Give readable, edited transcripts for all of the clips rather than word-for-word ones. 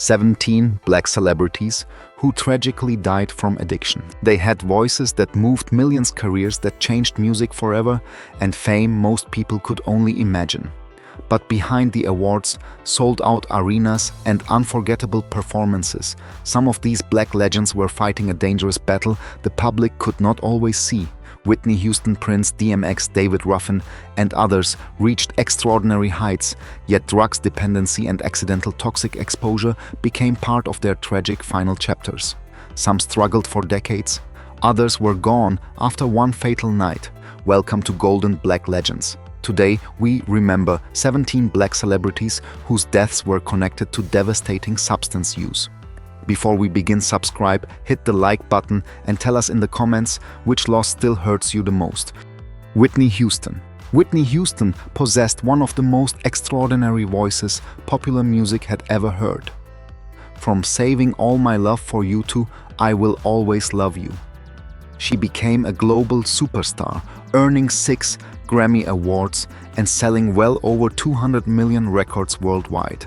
17 black celebrities who tragically died from addiction. They had voices that moved millions, careers that changed music forever, and fame most people could only imagine. But behind the awards, sold-out arenas, and unforgettable performances, some of these black legends were fighting a dangerous battle the public could not always see. Whitney Houston, Prince, DMX, David Ruffin, and others reached extraordinary heights, yet drugs dependency and accidental toxic exposure became part of their tragic final chapters. Some struggled for decades, others were gone after one fatal night. Welcome to Golden Black Legends. Today, we remember 17 black celebrities whose deaths were connected to devastating substance use. Before we begin, subscribe, hit the like button, and tell us in the comments which loss still hurts you the most. Whitney Houston. Whitney Houston possessed one of the most extraordinary voices popular music had ever heard. From Saving All My Love for You to I Will Always Love You. She became a global superstar, earning 6 Grammy Awards and selling well over 200 million records worldwide.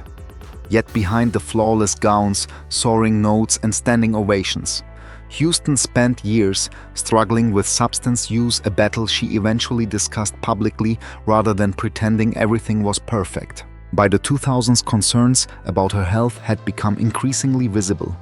Yet behind the flawless gowns, soaring notes, and standing ovations, Houston spent years struggling with substance use, a battle she eventually discussed publicly rather than pretending everything was perfect. By the 2000s, concerns about her health had become increasingly visible.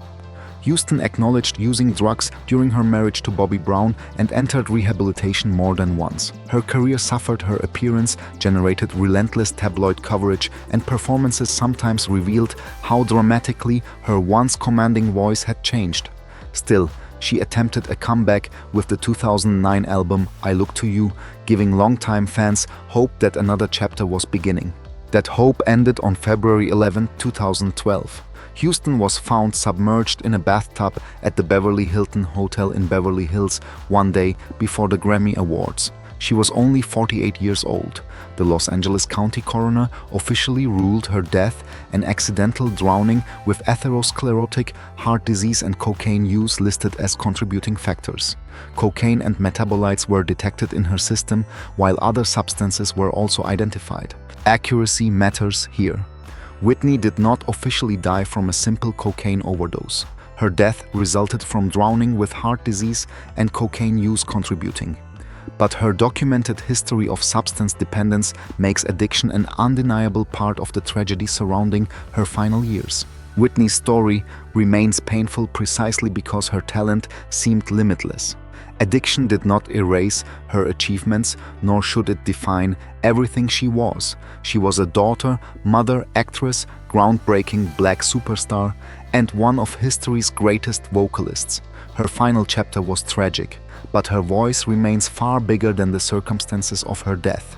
Houston acknowledged using drugs during her marriage to Bobby Brown and entered rehabilitation more than once. Her career suffered, her appearance generated relentless tabloid coverage, and performances sometimes revealed how dramatically her once commanding voice had changed. Still, she attempted a comeback with the 2009 album I Look to You, giving longtime fans hope that another chapter was beginning. That hope ended on February 11, 2012. Houston was found submerged in a bathtub at the Beverly Hilton Hotel in Beverly Hills one day before the Grammy Awards. She was only 48 years old. The Los Angeles County coroner officially ruled her death an accidental drowning, with atherosclerotic heart disease and cocaine use listed as contributing factors. Cocaine and metabolites were detected in her system, while other substances were also identified. Accuracy matters here. Whitney did not officially die from a simple cocaine overdose. Her death resulted from drowning with heart disease and cocaine use contributing. But her documented history of substance dependence makes addiction an undeniable part of the tragedy surrounding her final years. Whitney's story remains painful precisely because her talent seemed limitless. Addiction did not erase her achievements, nor should it define everything she was. She was a daughter, mother, actress, groundbreaking black superstar, and one of history's greatest vocalists. Her final chapter was tragic, but her voice remains far bigger than the circumstances of her death.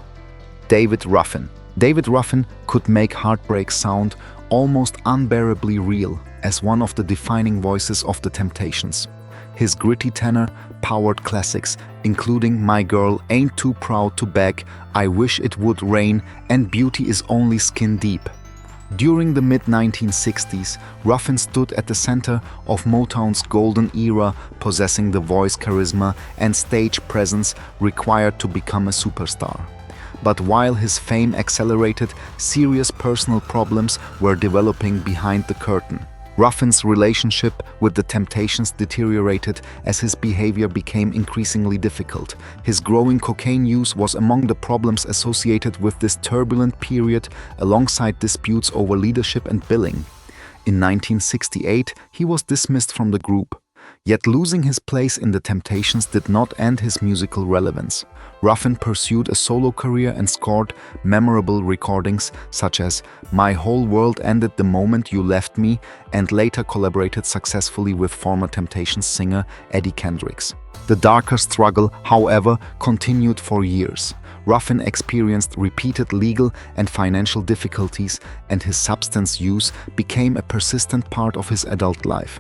David Ruffin. David Ruffin could make heartbreak sound almost unbearably real as one of the defining voices of the Temptations. His gritty tenor powered classics, including My Girl Ain't Too Proud to Beg, I Wish It Would Rain, and Beauty Is Only Skin Deep. During the mid-1960s, Ruffin stood at the center of Motown's golden era, possessing the voice, charisma, and stage presence required to become a superstar. But while his fame accelerated, serious personal problems were developing behind the curtain. Ruffin's relationship with the Temptations deteriorated as his behavior became increasingly difficult. His growing cocaine use was among the problems associated with this turbulent period, alongside disputes over leadership and billing. In 1968, he was dismissed from the group. Yet losing his place in the Temptations did not end his musical relevance. Ruffin pursued a solo career and scored memorable recordings such as My Whole World Ended the Moment You Left Me, and later collaborated successfully with former Temptations singer Eddie Kendricks. The darker struggle, however, continued for years. Ruffin experienced repeated legal and financial difficulties, and his substance use became a persistent part of his adult life.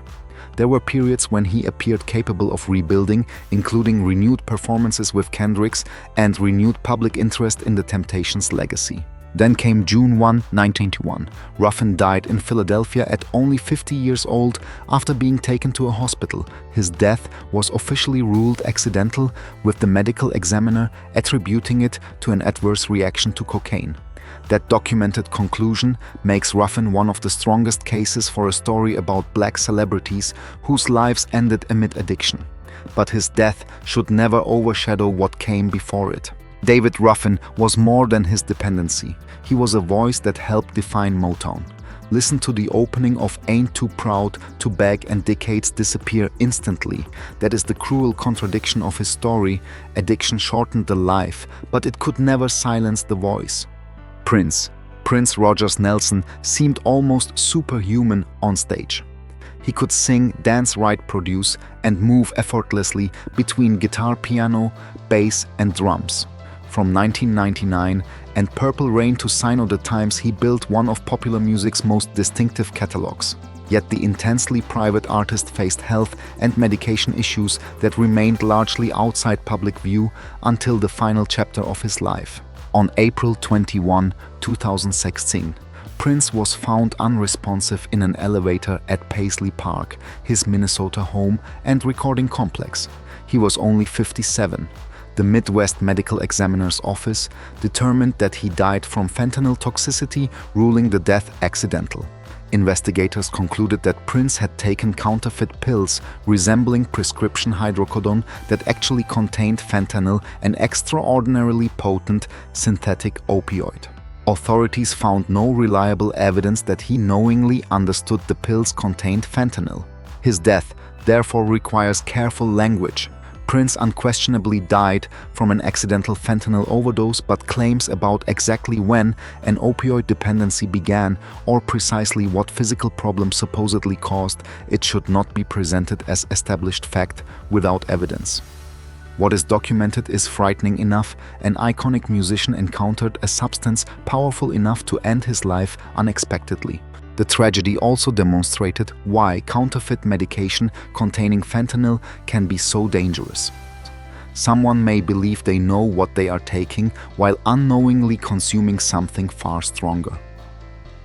There were periods when he appeared capable of rebuilding, including renewed performances with Kendricks and renewed public interest in the Temptations' legacy. Then came June 1, 1991. Ruffin died in Philadelphia at only 50 years old after being taken to a hospital. His death was officially ruled accidental, with the medical examiner attributing it to an adverse reaction to cocaine. That documented conclusion makes Ruffin one of the strongest cases for a story about black celebrities whose lives ended amid addiction. But his death should never overshadow what came before it. David Ruffin was more than his dependency. He was a voice that helped define Motown. Listen to the opening of Ain't Too Proud to Beg and Decades Disappear Instantly. That is the cruel contradiction of his story. Addiction shortened the life, but it could never silence the voice. Prince Rogers Nelson seemed almost superhuman on stage. He could sing, dance, write, produce, and move effortlessly between guitar, piano, bass, and drums. From 1999 and Purple Rain to Sign of the Times, he built one of popular music's most distinctive catalogs. Yet the intensely private artist faced health and medication issues that remained largely outside public view until the final chapter of his life. On April 21, 2016, Prince was found unresponsive in an elevator at Paisley Park, his Minnesota home and recording complex. He was only 57. The Midwest Medical Examiner's Office determined that he died from fentanyl toxicity, ruling the death accidental. Investigators concluded that Prince had taken counterfeit pills resembling prescription hydrocodone that actually contained fentanyl, an extraordinarily potent synthetic opioid. Authorities found no reliable evidence that he knowingly understood the pills contained fentanyl. His death therefore requires careful language. Prince unquestionably died from an accidental fentanyl overdose, but claims about exactly when an opioid dependency began or precisely what physical problems supposedly caused it should not be presented as established fact without evidence. What is documented is frightening enough. An iconic musician encountered a substance powerful enough to end his life unexpectedly. The tragedy also demonstrated why counterfeit medication containing fentanyl can be so dangerous. Someone may believe they know what they are taking while unknowingly consuming something far stronger.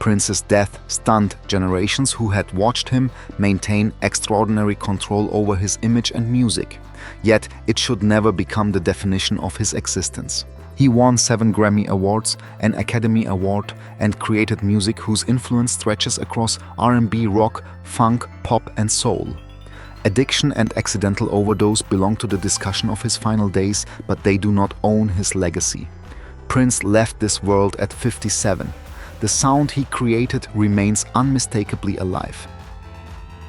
Prince's death stunned generations who had watched him maintain extraordinary control over his image and music. Yet it should never become the definition of his existence. He won 7 Grammy Awards, an Academy Award, and created music whose influence stretches across R&B, rock, funk, pop, and soul. Addiction and accidental overdose belong to the discussion of his final days, but they do not own his legacy. Prince left this world at 57. The sound he created remains unmistakably alive.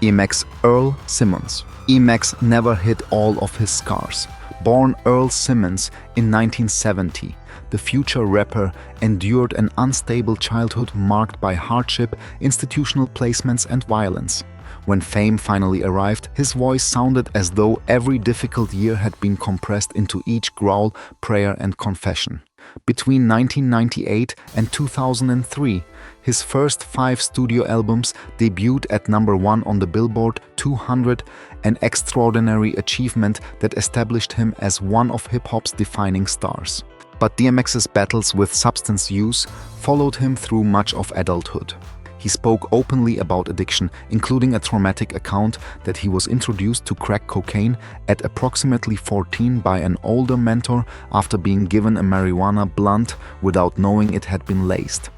EMX Earl Simmons. EMX never hid all of his scars. Born Earl Simmons in 1970, the future rapper endured an unstable childhood marked by hardship, institutional placements, and violence. When fame finally arrived, his voice sounded as though every difficult year had been compressed into each growl, prayer, and confession. Between 1998 and 2003, his first 5 studio albums debuted at #1 on the Billboard 200, an extraordinary achievement that established him as one of hip-hop's defining stars. But DMX's battles with substance use followed him through much of adulthood. He spoke openly about addiction, including a traumatic account that he was introduced to crack cocaine at approximately 14 by an older mentor after being given a marijuana blunt without knowing it had been laced.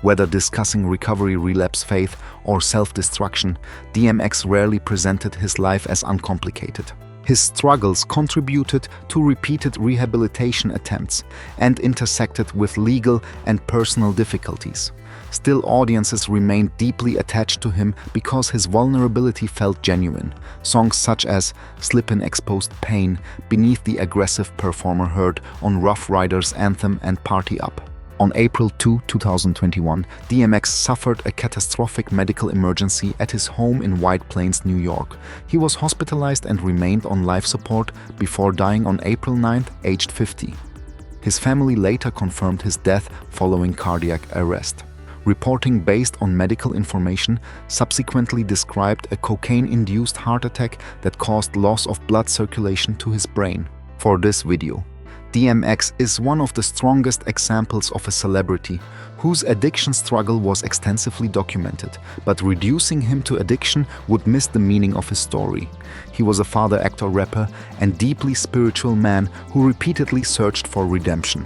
Whether discussing recovery, relapse, faith, or self-destruction, DMX rarely presented his life as uncomplicated. His struggles contributed to repeated rehabilitation attempts and intersected with legal and personal difficulties. Still, audiences remained deeply attached to him because his vulnerability felt genuine. Songs such as Slippin' exposed pain beneath the aggressive performer heard on Rough Riders' anthem and Party Up. On April 2, 2021, DMX suffered a catastrophic medical emergency at his home in White Plains, New York. He was hospitalized and remained on life support before dying on April 9, aged 50. His family later confirmed his death following cardiac arrest. Reporting based on medical information subsequently described a cocaine-induced heart attack that caused loss of blood circulation to his brain. For this video, DMX is one of the strongest examples of a celebrity whose addiction struggle was extensively documented, but reducing him to addiction would miss the meaning of his story. He was a father, actor, rapper, and deeply spiritual man who repeatedly searched for redemption.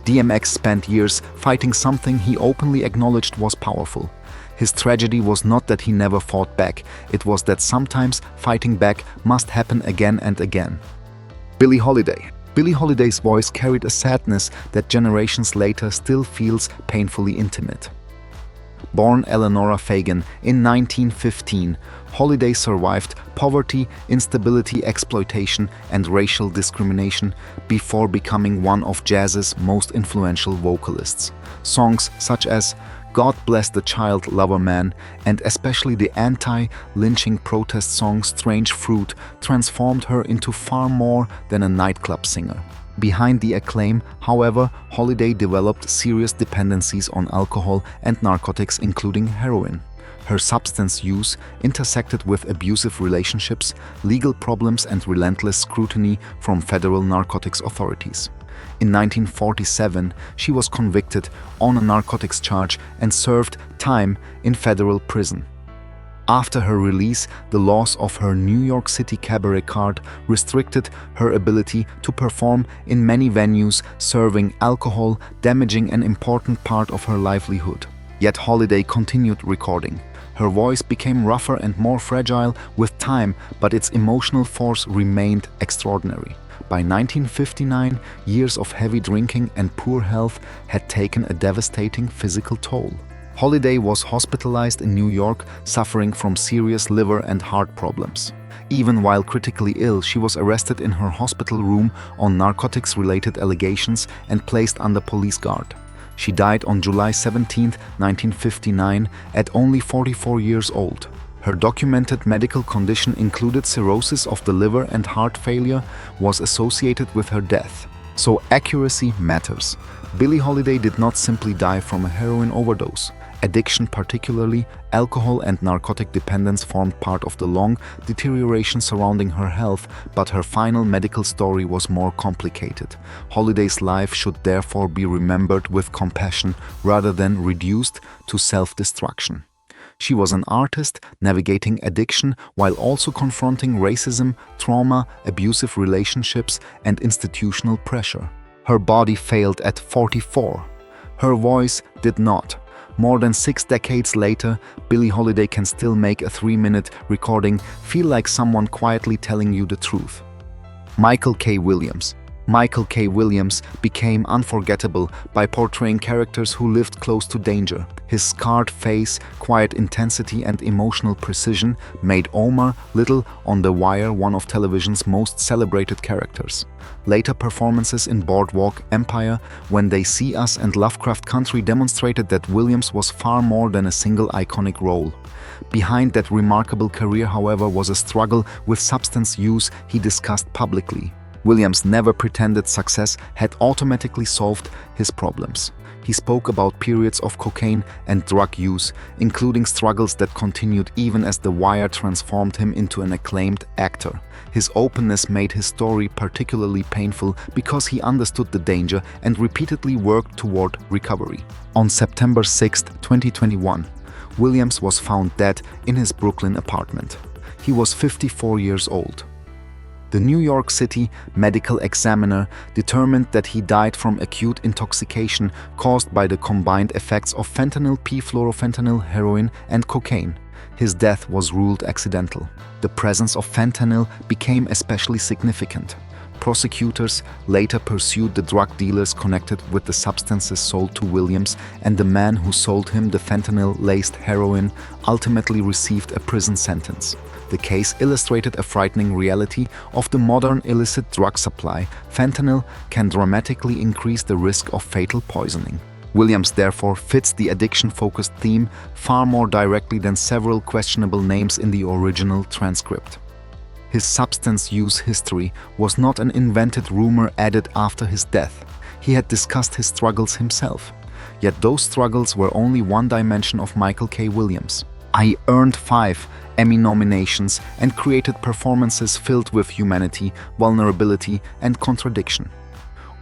DMX spent years fighting something he openly acknowledged was powerful. His tragedy was not that he never fought back, it was that sometimes fighting back must happen again and again. Billie Holiday. Billie Holiday's voice carried a sadness that generations later still feels painfully intimate. Born Eleanora Fagan in 1915, Holiday survived poverty, instability, exploitation, and racial discrimination before becoming one of jazz's most influential vocalists. Songs such as God Bless the Child Lover Man and especially the anti-lynching protest song Strange Fruit transformed her into far more than a nightclub singer. Behind the acclaim, however, Holiday developed serious dependencies on alcohol and narcotics, including heroin. Her substance use intersected with abusive relationships, legal problems, and relentless scrutiny from federal narcotics authorities. In 1947, she was convicted on a narcotics charge and served time in federal prison. After her release, the loss of her New York City cabaret card restricted her ability to perform in many venues, serving alcohol, damaging an important part of her livelihood. Yet Holiday continued recording. Her voice became rougher and more fragile with time, but its emotional force remained extraordinary. By 1959, years of heavy drinking and poor health had taken a devastating physical toll. Holiday was hospitalized in New York, suffering from serious liver and heart problems. Even while critically ill, she was arrested in her hospital room on narcotics-related allegations and placed under police guard. She died on July 17, 1959, at only 44 years old. Her documented medical condition included cirrhosis of the liver and heart failure was associated with her death. So accuracy matters. Billie Holiday did not simply die from a heroin overdose. Addiction, particularly alcohol and narcotic dependence, formed part of the long deterioration surrounding her health, but her final medical story was more complicated. Holiday's life should therefore be remembered with compassion rather than reduced to self-destruction. She was an artist navigating addiction while also confronting racism, trauma, abusive relationships, and institutional pressure. Her body failed at 44. Her voice did not. More than 6 decades later, Billie Holiday can still make a 3-minute recording feel like someone quietly telling you the truth. Michael K. Williams. Michael K. Williams became unforgettable by portraying characters who lived close to danger. His scarred face, quiet intensity, and emotional precision made Omar Little on The Wire one of television's most celebrated characters. Later performances in Boardwalk Empire, When They See Us, and Lovecraft Country demonstrated that Williams was far more than a single iconic role. Behind that remarkable career, however, was a struggle with substance use he discussed publicly. Williams never pretended success had automatically solved his problems. He spoke about periods of cocaine and drug use, including struggles that continued even as The Wire transformed him into an acclaimed actor. His openness made his story particularly painful because he understood the danger and repeatedly worked toward recovery. On September 6, 2021, Williams was found dead in his Brooklyn apartment. He was 54 years old. The New York City medical examiner determined that he died from acute intoxication caused by the combined effects of fentanyl, p-fluorofentanyl, heroin, and cocaine. His death was ruled accidental. The presence of fentanyl became especially significant. Prosecutors later pursued the drug dealers connected with the substances sold to Williams, and the man who sold him the fentanyl-laced heroin ultimately received a prison sentence. The case illustrated a frightening reality of the modern illicit drug supply. Fentanyl can dramatically increase the risk of fatal poisoning. Williams therefore fits the addiction-focused theme far more directly than several questionable names in the original transcript. His substance use history was not an invented rumor added after his death. He had discussed his struggles himself. Yet those struggles were only one dimension of Michael K. Williams. I earned 5 Emmy nominations and created performances filled with humanity, vulnerability, and contradiction.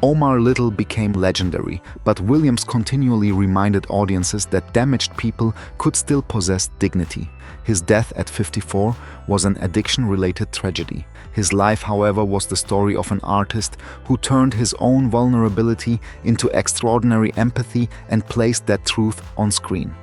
Omar Little became legendary, but Williams continually reminded audiences that damaged people could still possess dignity. His death at 54 was an addiction-related tragedy. His life, however, was the story of an artist who turned his own vulnerability into extraordinary empathy and placed that truth on screen.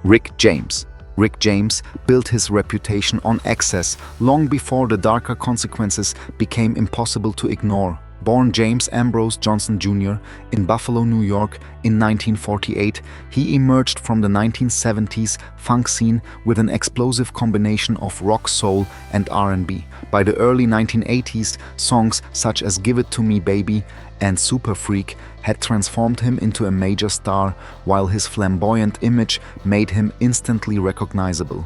Rick James. Rick James built his reputation on excess long before the darker consequences became impossible to ignore. Born James Ambrose Johnson Jr. in Buffalo, New York in 1948, he emerged from the 1970s funk scene with an explosive combination of rock, soul, and R&B. By the early 1980s, songs such as Give It To Me Baby and Super Freak had transformed him into a major star, while his flamboyant image made him instantly recognizable.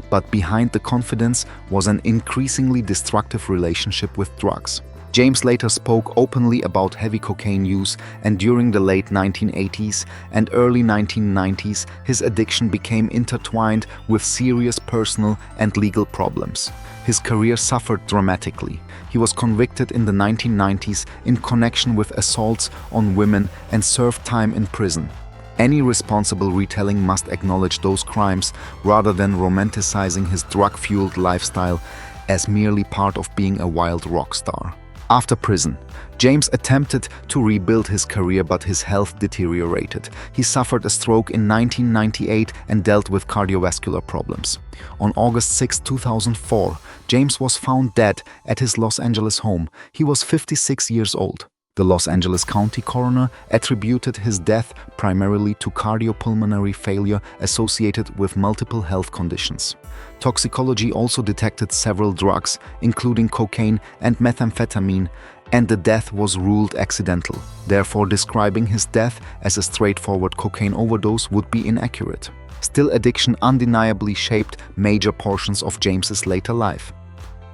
But behind the confidence was an increasingly destructive relationship with drugs. James later spoke openly about heavy cocaine use, and during the late 1980s and early 1990s, his addiction became intertwined with serious personal and legal problems. His career suffered dramatically. He was convicted in the 1990s in connection with assaults on women and served time in prison. Any responsible retelling must acknowledge those crimes rather than romanticizing his drug-fueled lifestyle as merely part of being a wild rock star. After prison, James attempted to rebuild his career, but his health deteriorated. He suffered a stroke in 1998 and dealt with cardiovascular problems. On August 6, 2004, James was found dead at his Los Angeles home. He was 56 years old. The Los Angeles County coroner attributed his death primarily to cardiopulmonary failure associated with multiple health conditions. Toxicology also detected several drugs, including cocaine and methamphetamine, and the death was ruled accidental. Therefore, describing his death as a straightforward cocaine overdose would be inaccurate. Still, addiction undeniably shaped major portions of James's later life.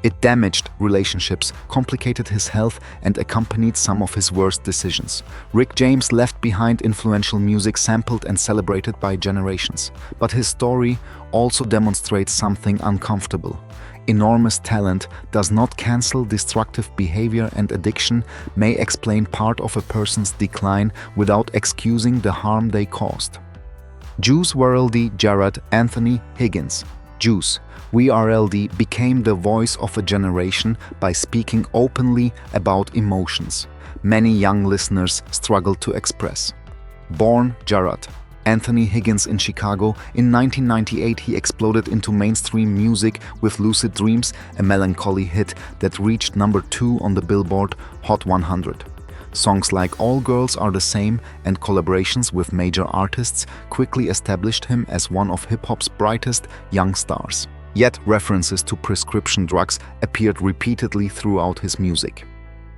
It damaged relationships, complicated his health, and accompanied some of his worst decisions. Rick James left behind influential music sampled and celebrated by generations. But his story also demonstrates something uncomfortable. Enormous talent does not cancel destructive behavior, and addiction may explain part of a person's decline without excusing the harm they caused. WRLD Jared Anthony Higgins. WRLD became the voice of a generation by speaking openly about emotions many young listeners struggle to express. Born Jared Anthony Higgins in Chicago, in 1998 he exploded into mainstream music with Lucid Dreams, a melancholy hit that reached number 2 on the Billboard Hot 100. Songs like All Girls Are the Same and collaborations with major artists quickly established him as one of hip-hop's brightest young stars. Yet references to prescription drugs appeared repeatedly throughout his music.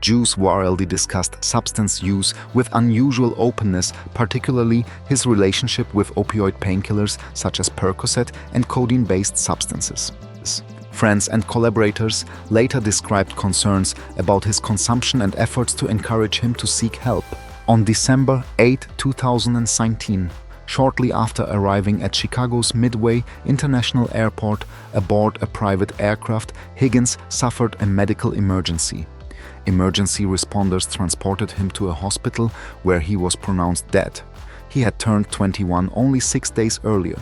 WRLD discussed substance use with unusual openness, particularly his relationship with opioid painkillers such as Percocet and codeine-based substances. Friends and collaborators later described concerns about his consumption and efforts to encourage him to seek help. On December 8, 2019, shortly after arriving at Chicago's Midway International Airport aboard a private aircraft, Higgins suffered a medical emergency. Emergency responders transported him to a hospital where he was pronounced dead. He had turned 21 only 6 days earlier.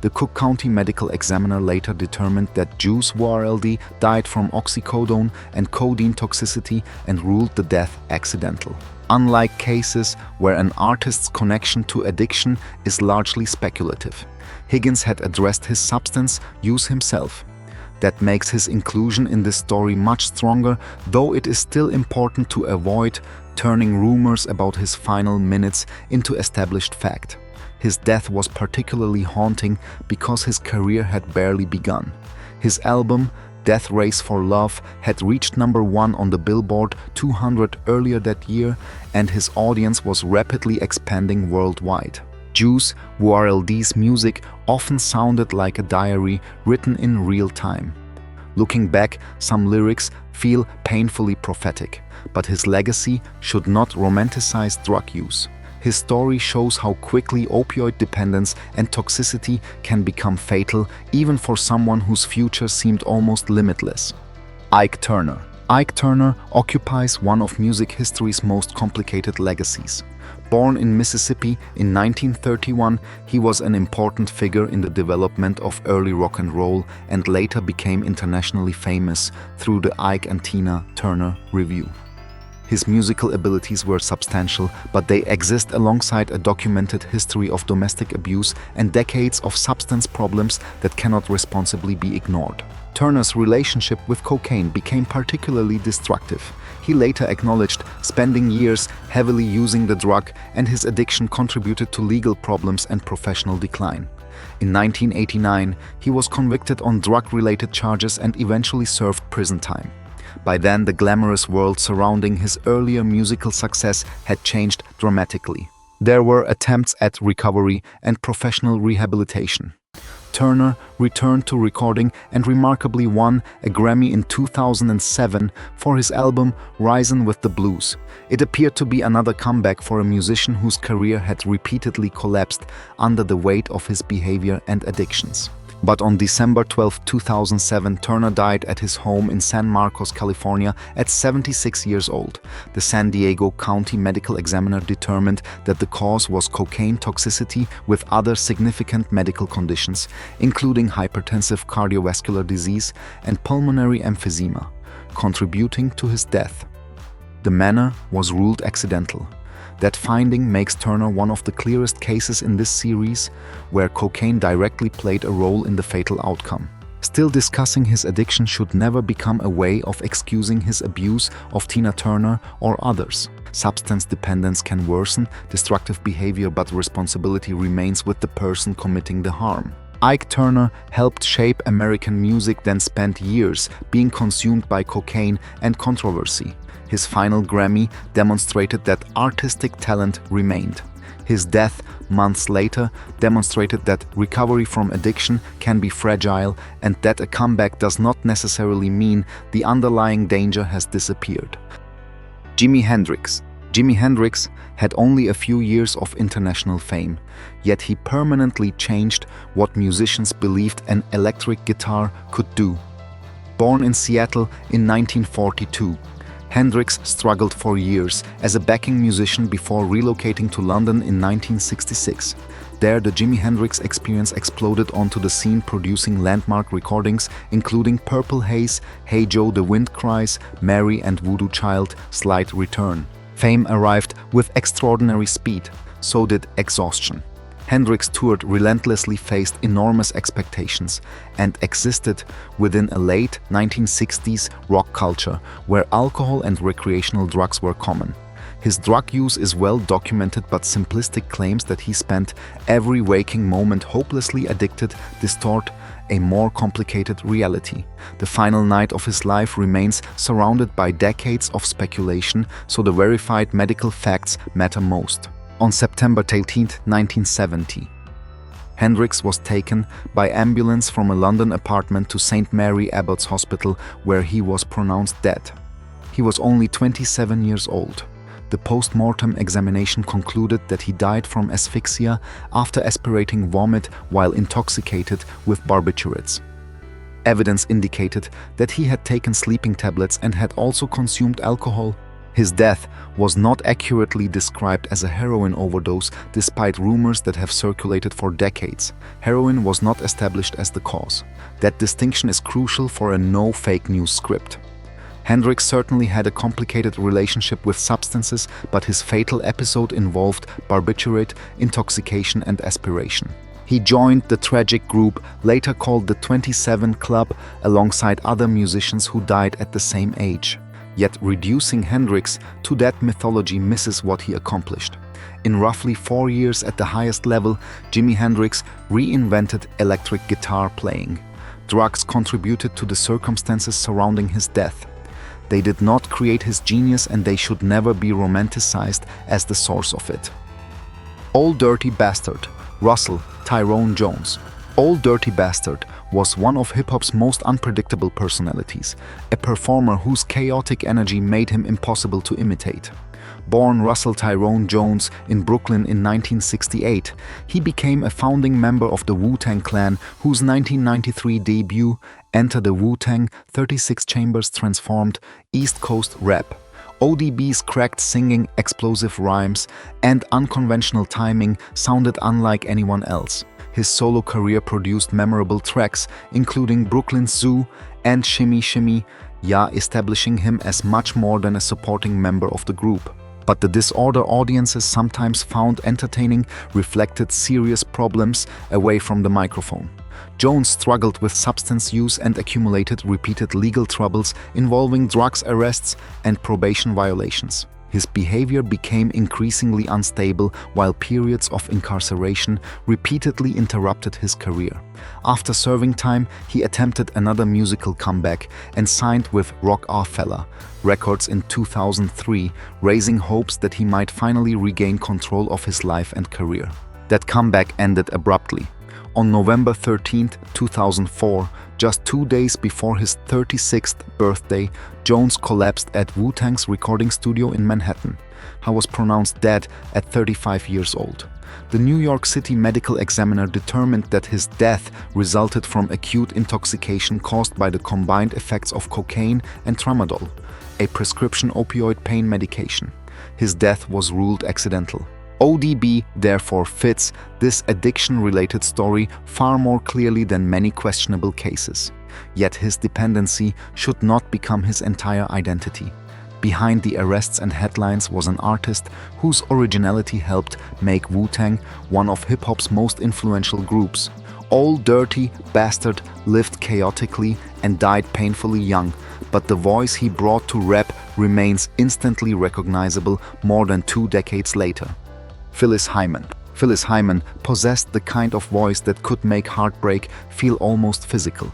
The Cook County medical examiner later determined that WRLD died from oxycodone and codeine toxicity and ruled the death accidental. Unlike cases where an artist's connection to addiction is largely speculative, Higgins had addressed his substance use himself. That makes his inclusion in this story much stronger, though it is still important to avoid turning rumors about his final minutes into established fact. His death was particularly haunting because his career had barely begun. His album, Death Race for Love, had reached number 1 on the Billboard 200 earlier that year, and his audience was rapidly expanding worldwide. WRLD's music often sounded like a diary written in real time. Looking back, some lyrics feel painfully prophetic, but his legacy should not romanticize drug use. His story shows how quickly opioid dependence and toxicity can become fatal, even for someone whose future seemed almost limitless. Ike Turner. Ike Turner occupies one of music history's most complicated legacies. Born in Mississippi in 1931, he was an important figure in the development of early rock and roll and later became internationally famous through the Ike and Tina Turner Revue. His musical abilities were substantial, but they exist alongside a documented history of domestic abuse and decades of substance problems that cannot responsibly be ignored. Turner's relationship with cocaine became particularly destructive. He later acknowledged spending years heavily using the drug, and his addiction contributed to legal problems and professional decline. In 1989, he was convicted on drug-related charges and eventually served prison time. By then, the glamorous world surrounding his earlier musical success had changed dramatically. There were attempts at recovery and professional rehabilitation. Turner returned to recording and remarkably won a Grammy in 2007 for his album Risin' with the Blues. It appeared to be another comeback for a musician whose career had repeatedly collapsed under the weight of his behavior and addictions. But on December 12, 2007, Turner died at his home in San Marcos, California at 76 years old. The San Diego County Medical Examiner determined that the cause was cocaine toxicity with other significant medical conditions, including hypertensive cardiovascular disease and pulmonary emphysema, contributing to his death. The manner was ruled accidental. That finding makes Turner one of the clearest cases in this series where cocaine directly played a role in the fatal outcome. Still, discussing his addiction should never become a way of excusing his abuse of Tina Turner or others. Substance dependence can worsen destructive behavior, but responsibility remains with the person committing the harm. Ike Turner helped shape American music, then spent years being consumed by cocaine and controversy. His final Grammy demonstrated that artistic talent remained. His death, months later, demonstrated that recovery from addiction can be fragile and that a comeback does not necessarily mean the underlying danger has disappeared. Jimi Hendrix. Jimi Hendrix had only a few years of international fame, yet he permanently changed what musicians believed an electric guitar could do. Born in Seattle in 1942, Hendrix struggled for years as a backing musician before relocating to London in 1966. There, the Jimi Hendrix Experience exploded onto the scene, producing landmark recordings including Purple Haze, Hey Joe, The Wind Cries, Mary and Voodoo Child, Slight Return. Fame arrived with extraordinary speed, so did exhaustion. Hendrix toured relentlessly, faced enormous expectations, and existed within a late 1960s rock culture where alcohol and recreational drugs were common. His drug use is well documented, but simplistic claims that he spent every waking moment hopelessly addicted distort a more complicated reality. The final night of his life remains surrounded by decades of speculation, so the verified medical facts matter most. On September 18, 1970, Hendrix was taken by ambulance from a London apartment to St. Mary Abbot's Hospital, where he was pronounced dead. He was only 27 years old. The post-mortem examination concluded that he died from asphyxia after aspirating vomit while intoxicated with barbiturates. Evidence indicated that he had taken sleeping tablets and had also consumed alcohol. His death was not accurately described as a heroin overdose, despite rumors that have circulated for decades. Heroin was not established as the cause. That distinction is crucial for a no fake news script. Hendrix certainly had a complicated relationship with substances, but his fatal episode involved barbiturate, intoxication, and aspiration. He joined the tragic group, later called the 27 Club, alongside other musicians who died at the same age. Yet reducing Hendrix to that mythology misses what he accomplished. In roughly 4 years at the highest level, Jimi Hendrix reinvented electric guitar playing. Drugs contributed to the circumstances surrounding his death. They did not create his genius, and they should never be romanticized as the source of it. Old Dirty Bastard, Russell Tyrone Jones. Old Dirty Bastard was one of hip-hop's most unpredictable personalities, a performer whose chaotic energy made him impossible to imitate. Born Russell Tyrone Jones in Brooklyn in 1968, he became a founding member of the Wu-Tang Clan, whose 1993 debut, Enter the Wu-Tang, 36 Chambers transformed East Coast rap. ODB's cracked singing, explosive rhymes, and unconventional timing sounded unlike anyone else. His solo career produced memorable tracks, including Brooklyn Zoo and Shimmy Shimmy Ya, establishing him as much more than a supporting member of the group. But the disorder audiences sometimes found entertaining reflected serious problems away from the microphone. Jones struggled with substance use and accumulated repeated legal troubles involving drugs arrests and probation violations. His behavior became increasingly unstable, while periods of incarceration repeatedly interrupted his career. After serving time, he attempted another musical comeback and signed with Roc-A-Fella Records in 2003, raising hopes that he might finally regain control of his life and career. That comeback ended abruptly. On November 13, 2004, just 2 days before his 36th birthday, Jones collapsed at Wu-Tang's recording studio in Manhattan. He was pronounced dead at 35 years old. The New York City medical examiner determined that his death resulted from acute intoxication caused by the combined effects of cocaine and tramadol, a prescription opioid pain medication. His death was ruled accidental. ODB therefore fits this addiction-related story far more clearly than many questionable cases. Yet his dependency should not become his entire identity. Behind the arrests and headlines was an artist whose originality helped make Wu-Tang one of hip-hop's most influential groups. Ol' Dirty Bastard lived chaotically and died painfully young, but the voice he brought to rap remains instantly recognizable more than 2 decades later. Phyllis Hyman. Phyllis Hyman possessed the kind of voice that could make heartbreak feel almost physical.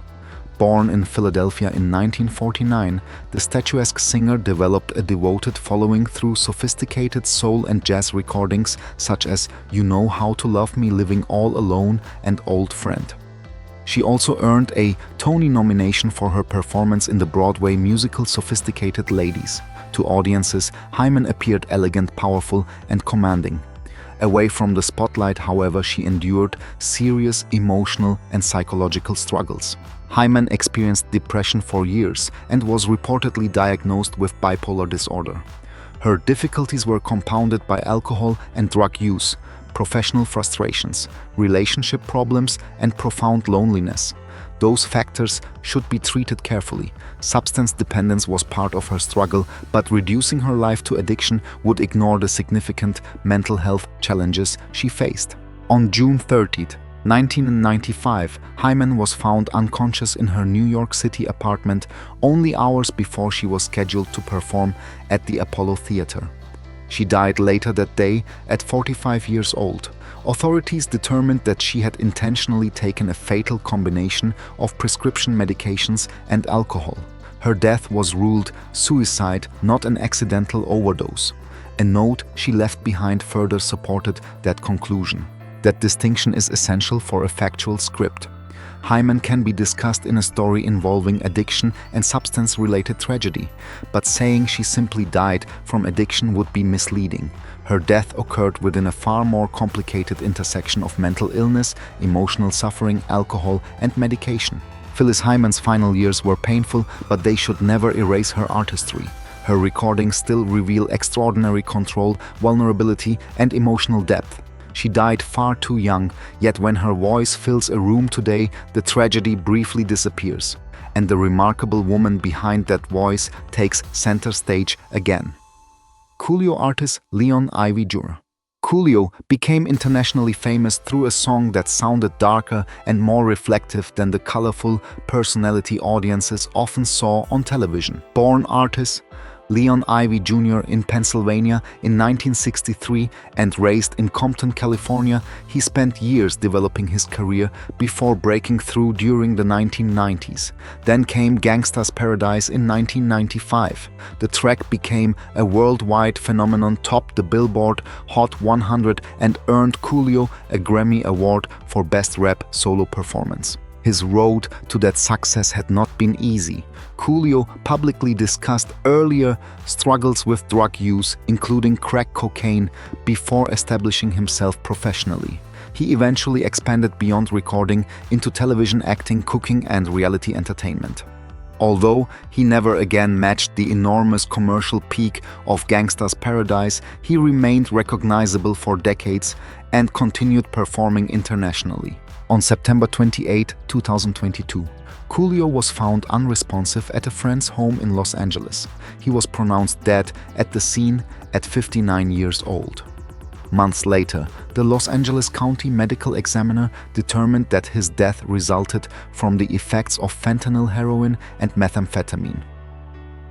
Born in Philadelphia in 1949, the statuesque singer developed a devoted following through sophisticated soul and jazz recordings such as You Know How to Love Me Living All Alone and Old Friend. She also earned a Tony nomination for her performance in the Broadway musical Sophisticated Ladies. To audiences, Hyman appeared elegant, powerful, and commanding. Away from the spotlight, however, she endured serious emotional and psychological struggles. Hyman experienced depression for years and was reportedly diagnosed with bipolar disorder. Her difficulties were compounded by alcohol and drug use, professional frustrations, relationship problems, and profound loneliness. Those factors should be treated carefully. Substance dependence was part of her struggle, but reducing her life to addiction would ignore the significant mental health challenges she faced. On June 30, 1995, Hyman was found unconscious in her New York City apartment only hours before she was scheduled to perform at the Apollo Theater. She died later that day at 45 years old. Authorities determined that she had intentionally taken a fatal combination of prescription medications and alcohol. Her death was ruled suicide, not an accidental overdose. A note she left behind further supported that conclusion. That distinction is essential for a factual script. Hyman can be discussed in a story involving addiction and substance-related tragedy, but saying she simply died from addiction would be misleading. Her death occurred within a far more complicated intersection of mental illness, emotional suffering, alcohol, and medication. Phyllis Hyman's final years were painful, but they should never erase her artistry. Her recordings still reveal extraordinary control, vulnerability, and emotional depth. She died far too young, yet when her voice fills a room today, the tragedy briefly disappears, and the remarkable woman behind that voice takes center stage again. Coolio artist Leon Ivy Jr. Coolio became internationally famous through a song that sounded darker and more reflective than the colorful personality audiences often saw on television. Born artist Leon Ivy Jr. in Pennsylvania in 1963 and raised in Compton, California, he spent years developing his career before breaking through during the 1990s. Then came Gangsta's Paradise in 1995. The track became a worldwide phenomenon, topped the Billboard Hot 100 and earned Coolio a Grammy Award for Best Rap Solo Performance. His road to that success had not been easy. Coolio publicly discussed earlier struggles with drug use, including crack cocaine, before establishing himself professionally. He eventually expanded beyond recording into television acting, cooking, and reality entertainment. Although he never again matched the enormous commercial peak of Gangsta's Paradise, he remained recognizable for decades and continued performing internationally. On September 28, 2022, Coolio was found unresponsive at a friend's home in Los Angeles. He was pronounced dead at the scene at 59 years old. Months later, the Los Angeles County Medical Examiner determined that his death resulted from the effects of fentanyl, heroin, and methamphetamine.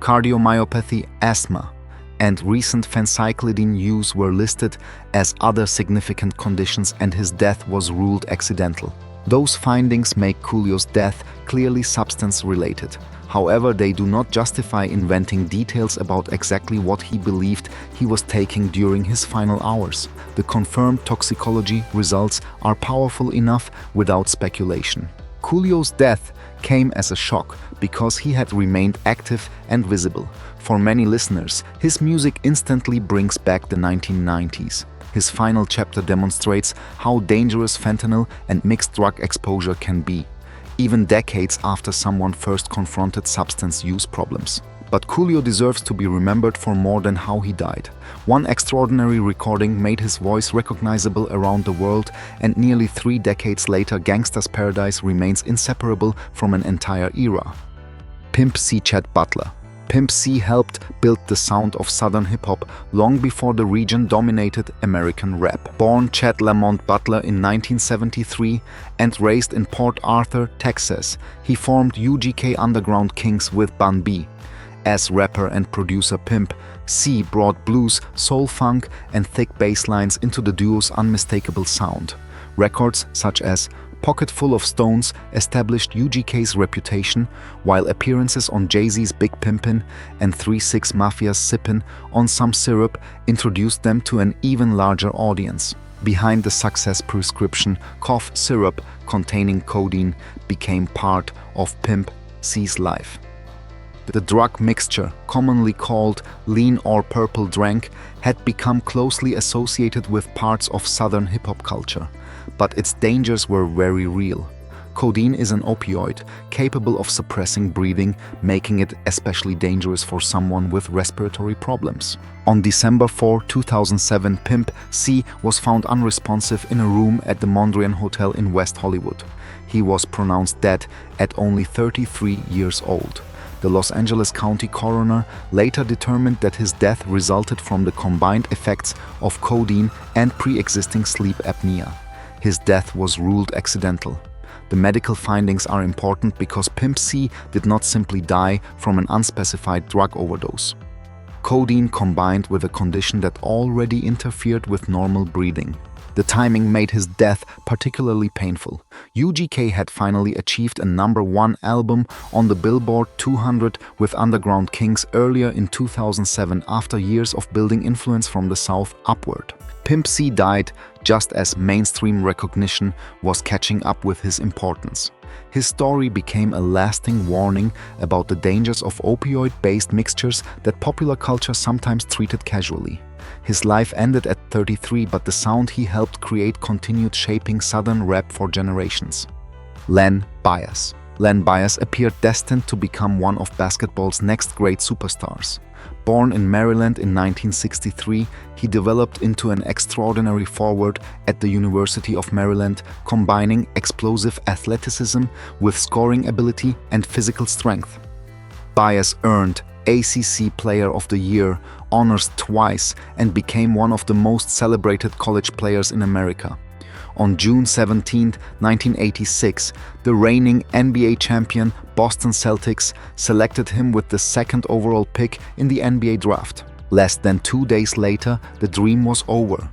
Cardiomyopathy, asthma, and recent phencyclidine use were listed as other significant conditions, and his death was ruled accidental. Those findings make Coolio's death clearly substance-related. However, they do not justify inventing details about exactly what he believed he was taking during his final hours. The confirmed toxicology results are powerful enough without speculation. Coolio's death came as a shock because he had remained active and visible. For many listeners, his music instantly brings back the 1990s. His final chapter demonstrates how dangerous fentanyl and mixed drug exposure can be, even decades after someone first confronted substance use problems. But Coolio deserves to be remembered for more than how he died. One extraordinary recording made his voice recognizable around the world, and nearly 3 decades later, Gangsta's Paradise remains inseparable from an entire era. Pimp C. Chet Butler. Pimp C helped build the sound of Southern hip-hop long before the region dominated American rap. Born Chet Lamont Butler in 1973 and raised in Port Arthur, Texas, he formed UGK Underground Kings with Bun B. As rapper and producer, Pimp C brought blues, soul funk, and thick bass lines into the duo's unmistakable sound. Records such as Pocket Full of Stones established UGK's reputation, while appearances on Jay-Z's Big Pimpin' and 3-6 Mafia's Sippin' on Some Syrup introduced them to an even larger audience. Behind the success, prescription cough syrup containing codeine became part of Pimp C's life. The drug mixture, commonly called lean or purple drank, had become closely associated with parts of Southern hip-hop culture, but its dangers were very real. Codeine is an opioid capable of suppressing breathing, making it especially dangerous for someone with respiratory problems. On December 4, 2007, Pimp C was found unresponsive in a room at the Mondrian Hotel in West Hollywood. He was pronounced dead at only 33 years old. The Los Angeles County coroner later determined that his death resulted from the combined effects of codeine and pre-existing sleep apnea. His death was ruled accidental. The medical findings are important because Pimp C did not simply die from an unspecified drug overdose. Codeine combined with a condition that already interfered with normal breathing. The timing made his death particularly painful. UGK had finally achieved a #1 album on the Billboard 200 with Underground Kings earlier in 2007 after years of building influence from the South upward. Pimp C died just as mainstream recognition was catching up with his importance. His story became a lasting warning about the dangers of opioid-based mixtures that popular culture sometimes treated casually. His life ended at 33, but the sound he helped create continued shaping Southern rap for generations. Len Bias. Len Bias appeared destined to become one of basketball's next great superstars. Born in Maryland in 1963, he developed into an extraordinary forward at the University of Maryland, combining explosive athleticism with scoring ability and physical strength. Bias earned ACC Player of the Year honors twice and became one of the most celebrated college players in America. On June 17, 1986, the reigning NBA champion Boston Celtics selected him with the 2nd overall pick in the NBA draft. Less than 2 days later, the dream was over.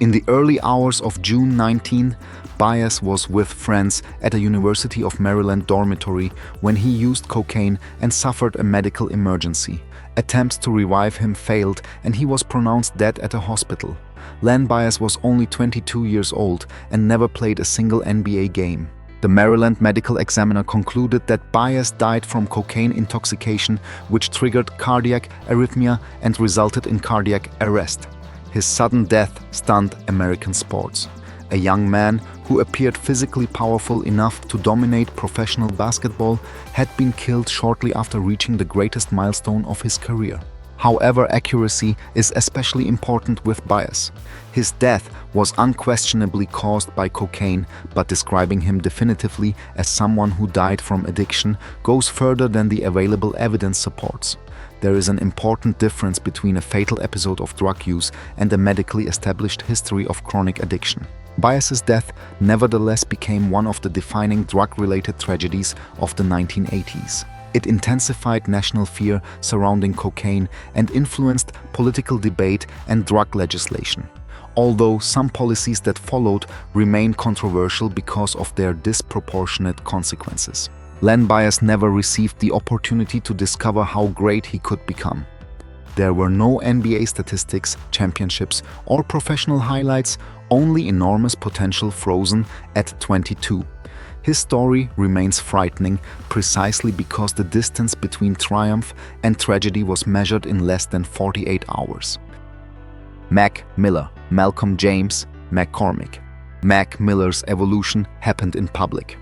In the early hours of June 19, Bias was with friends at a University of Maryland dormitory when he used cocaine and suffered a medical emergency. Attempts to revive him failed and he was pronounced dead at a hospital. Len Bias was only 22 years old and never played a single NBA game. The Maryland medical examiner concluded that Bias died from cocaine intoxication, which triggered cardiac arrhythmia and resulted in cardiac arrest. His sudden death stunned American sports. A young man who appeared physically powerful enough to dominate professional basketball had been killed shortly after reaching the greatest milestone of his career. However, accuracy is especially important with Bias. His death was unquestionably caused by cocaine, but describing him definitively as someone who died from addiction goes further than the available evidence supports. There is an important difference between a fatal episode of drug use and a medically established history of chronic addiction. Bias's death nevertheless became one of the defining drug-related tragedies of the 1980s. It intensified national fear surrounding cocaine and influenced political debate and drug legislation. Although some policies that followed remain controversial because of their disproportionate consequences. Len Bias never received the opportunity to discover how great he could become. There were no NBA statistics, championships, or professional highlights, only enormous potential frozen at 22. His story remains frightening precisely because the distance between triumph and tragedy was measured in less than 48 hours. Mac Miller, Malcolm James McCormick. Mac Miller's evolution happened in public.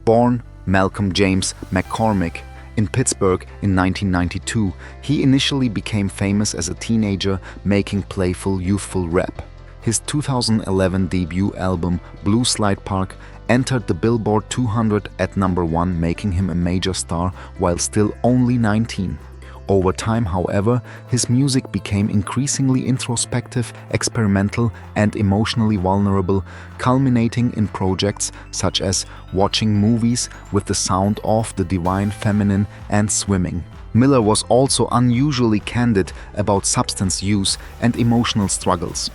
Born Malcolm James McCormick in Pittsburgh in 1992, he initially became famous as a teenager making playful, youthful rap. His 2011 debut album, Blue Slide Park, entered the Billboard 200 at number 1, making him a major star while still only 19. Over time, however, his music became increasingly introspective, experimental, and emotionally vulnerable, culminating in projects such as Watching Movies with the Sound of the Divine Feminine and Swimming. Miller was also unusually candid about substance use and emotional struggles.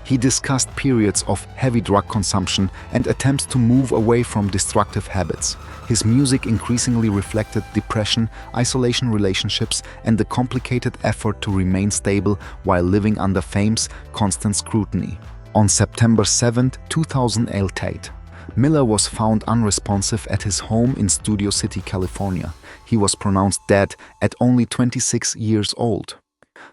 He discussed periods of heavy drug consumption and attempts to move away from destructive habits. His music increasingly reflected depression, isolation relationships, and the complicated effort to remain stable while living under fame's constant scrutiny. On September 7, 2008, Miller was found unresponsive at his home in Studio City, California. He was pronounced dead at only 26 years old.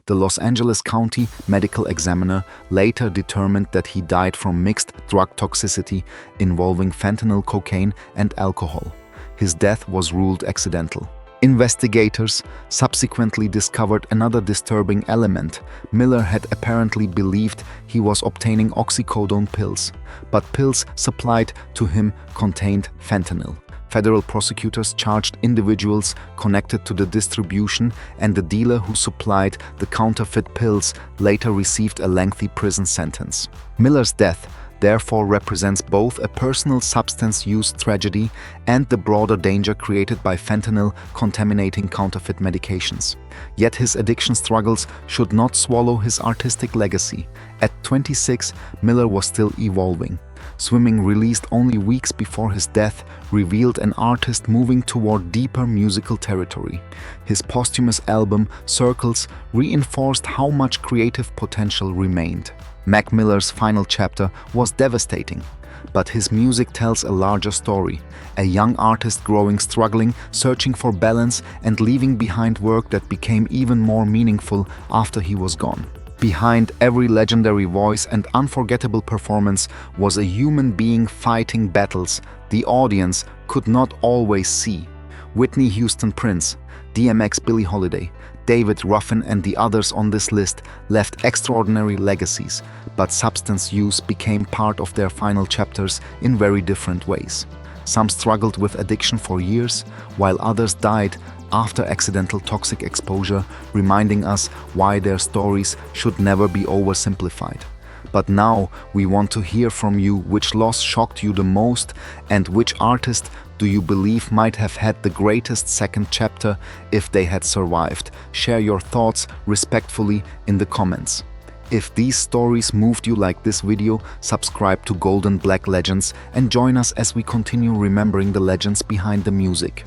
The Los Angeles County medical examiner later determined that he died from mixed drug toxicity involving fentanyl, cocaine, and alcohol. His death was ruled accidental. Investigators subsequently discovered another disturbing element. Miller had apparently believed he was obtaining oxycodone pills, but pills supplied to him contained fentanyl. Federal prosecutors charged individuals connected to the distribution, and the dealer who supplied the counterfeit pills later received a lengthy prison sentence. Miller's death therefore represents both a personal substance use tragedy and the broader danger created by fentanyl contaminating counterfeit medications. Yet his addiction struggles should not swallow his artistic legacy. At 26, Miller was still evolving. Swimming, released only weeks before his death, revealed an artist moving toward deeper musical territory. His posthumous album, Circles, reinforced how much creative potential remained. Mac Miller's final chapter was devastating, but his music tells a larger story. A young artist growing, struggling, searching for balance, and leaving behind work that became even more meaningful after he was gone. Behind every legendary voice and unforgettable performance was a human being fighting battles the audience could not always see. Whitney Houston, Prince, DMX, Billie Holiday, David, Ruffin, and the others on this list left extraordinary legacies, but substance use became part of their final chapters in very different ways. Some struggled with addiction for years, while others died after accidental toxic exposure, reminding us why their stories should never be oversimplified. But now we want to hear from you which loss shocked you the most and which artist do you believe might have had the greatest second chapter if they had survived. Share your thoughts respectfully in the comments. If these stories moved you like this video, subscribe to Golden Black Legends and join us as we continue remembering the legends behind the music.